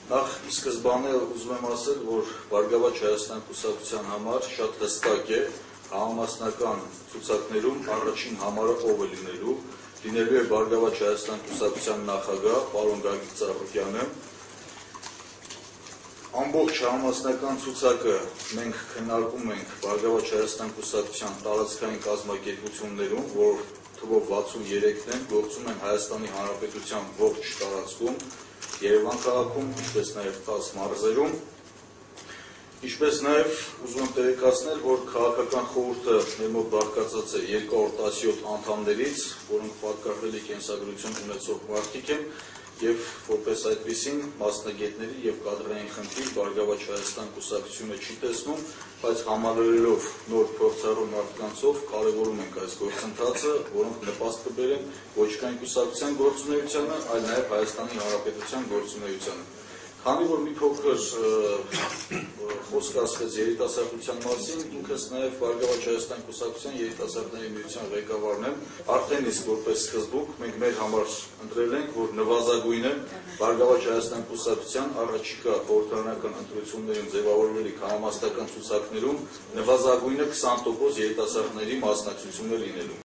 Նախ ի սկզբանե ուզում եմ ասել, որ Բարգավաճ Հայաստան կուսակցության համար շատ հստակ է համամասնական ցուցակներում առաջին համարը ով է լինելու է Բարգավաճ Հայաստան կուսակցության նախագահ պարոն Գագիկ Ծառուկյանը։ Ամբողջ համամասնական ցուցակը մենք քննարկում ենք Բարգավաճ Հայաստան կուսակցության տարածքային կազմակերպություններում, որ թվով 63-ն են, գործում են Հայաստանի Հանրապետության ողջ տարածքում, Երևան քաղաքում, ինչպես նաև 10 մարզերում, ինչպես նաև ուզում եմ տեղեկացնել, որ քաղաքական խորհուրդը մեր մոտ բաղկացած է 217 անդամներից, որոնք պատկառելի կենսագրություն ունեցող մարդիկ են, եւ որպես այդպիսին մասնագետների եւ կադրային խնդիր Բարգավաճ Հայաստան կուսակցությունը չի տեսնում, բայց համալրելով նոր փորձառու մարդկանցով կարևորում ենք այս գործընթացը, որոնք նպաստ կբերեն ոչ միայն կուսակցության գործունեությանը, այլ նաեւ Հայաստանի Հանրապետության գործունեությանը։ Քանի որ մի փոքր խոսք ասվեց երիտասարդության մասին, ինքս նաև Բարգավաճ Հայաստան կուսակցության երիտասարդների միության ղեկավարն եմ, արդեն իսկ որպես սկզբունք մենք մեր համար ընտրել ենք, որ նվազագույնը Բարգավաճ Հայաստան կուսակցության առաջիկա խորհրդարանական ընտրություններում ձևավորվելիք համամասնական ցուցակներում նվազագույնը 20% երիտասարդների մասնակցությունը լինելու։